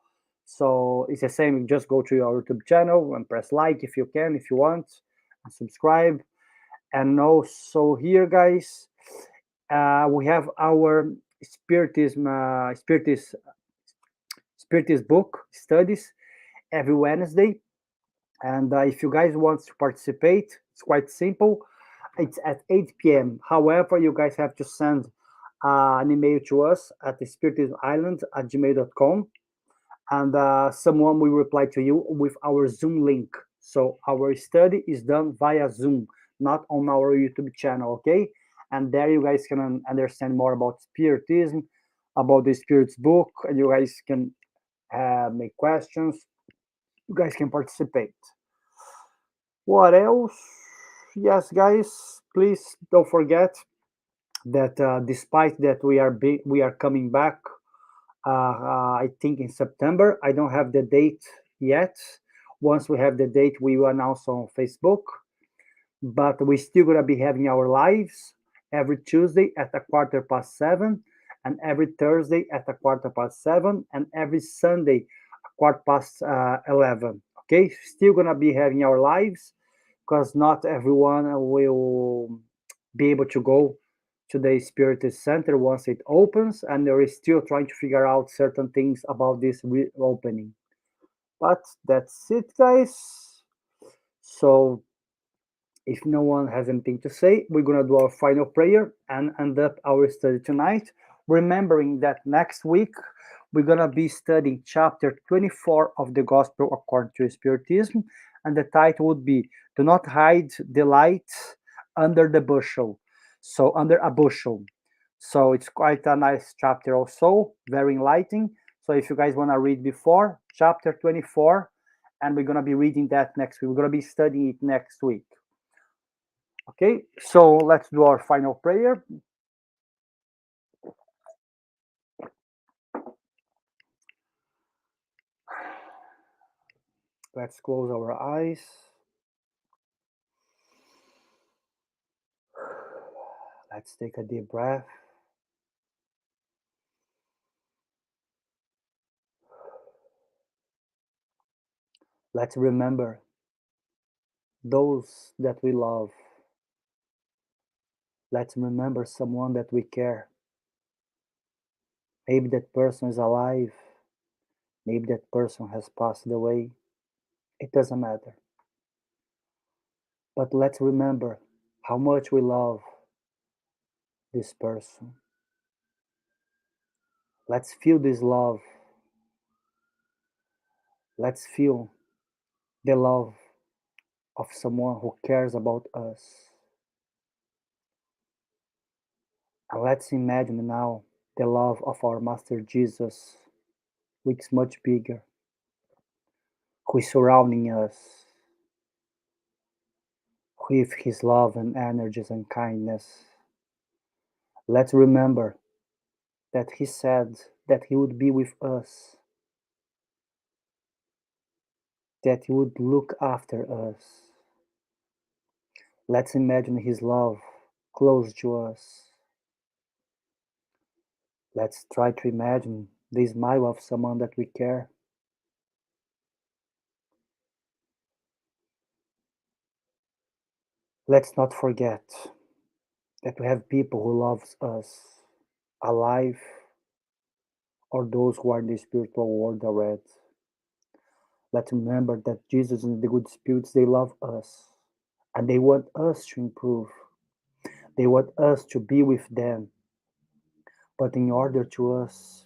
So it's the same. Just go to your YouTube channel and press like if you can, if you want, and subscribe. And also here, guys, we have our spiritist book studies every Wednesday. And if you guys want to participate, it's quite simple. It's at 8 p.m. However, you guys have to send an email to us at the spiritismisland@gmail.com, and someone will reply to you with our Zoom link. So our study is done via Zoom, not on our YouTube channel, okay? And there you guys can understand more about Spiritism, about the Spirit's book, and you guys can make questions. You guys can participate. What else? Yes, guys, please don't forget that despite that we are coming back, I think in September. I don't have the date yet. Once we have the date, we will announce on Facebook. But we're still gonna be having our lives every Tuesday at a 7:15, and every Thursday at a 7:15, and every Sunday 11:15. Okay, still gonna be having our lives because not everyone will be able to go to the Spiritist Center once it opens, and they're still trying to figure out certain things about this reopening. But that's it, guys. So if no one has anything to say, we're going to do our final prayer and end up our study tonight. Remembering that next week we're going to be studying chapter 24 of the Gospel according to Spiritism, and the title would be Do Not Hide the Light Under the Bushel. So, under a bushel. So, it's quite a nice chapter, also, very enlightening. So, if you guys want to read before, chapter 24, and we're going to be reading that next week. We're going to be studying it next week. Okay, so let's do our final prayer. Let's close our eyes. Let's take a deep breath. Let's remember those that we love. Let's remember someone that we care. Maybe that person is alive. Maybe that person has passed away. It doesn't matter. But let's remember how much we love this person. Let's feel this love. Let's feel the love of someone who cares about us. And let's imagine now the love of our Master Jesus, which is much bigger, who is surrounding us with his love and energies and kindness. Let's remember that he said that he would be with us, that he would look after us. Let's imagine his love close to us. Let's try to imagine the smile of someone that we care. Let's not forget that we have people who love us, alive or those who are in the spiritual world already. Let's remember that Jesus and the good spirits, they love us and they want us to improve. They want us to be with them. But in order to us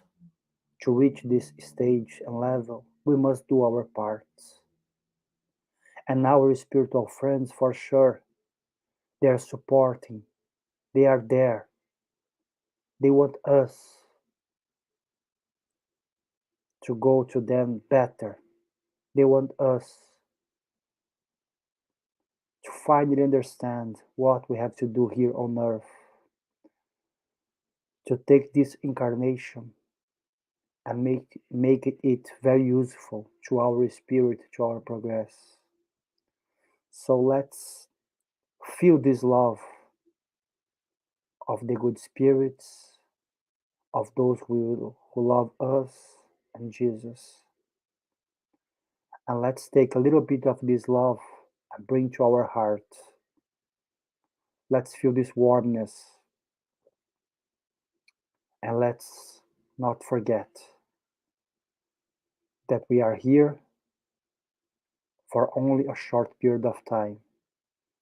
to reach this stage and level, we must do our parts. And our spiritual friends, for sure, they are supporting, they are there, they want us to go to them better. They want us to finally understand what we have to do here on earth, to take this incarnation and make it very useful to our spirit, to our progress. So let's feel this love of the good spirits, of those who love us and Jesus. And let's take a little bit of this love and bring to our heart. Let's feel this warmness, and let's not forget that we are here for only a short period of time.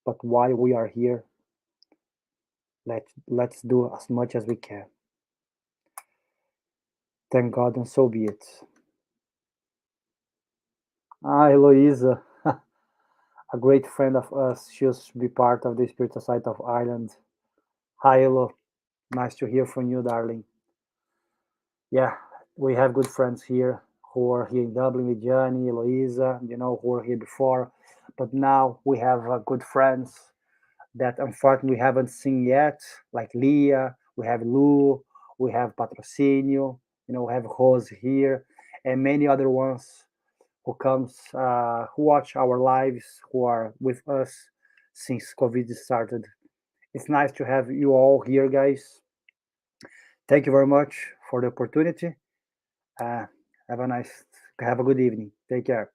But while we are here, let's do as much as we can. Thank God, and so be it. Ah, Eloisa, a great friend of us. She used to be part of the Spiritual Society of Ireland. Hi, Elo. Nice to hear from you, darling. Yeah, we have good friends here who are here in Dublin with Gianni, Eloisa, who were here before. But now we have good friends that unfortunately we haven't seen yet, like Leah, we have Lou, we have Patrocinio, we have Rose here, and many other ones who watch our lives, who are with us since COVID started. It's nice to have you all here, guys. Thank you very much for the opportunity. Uh, have a good evening. Take care.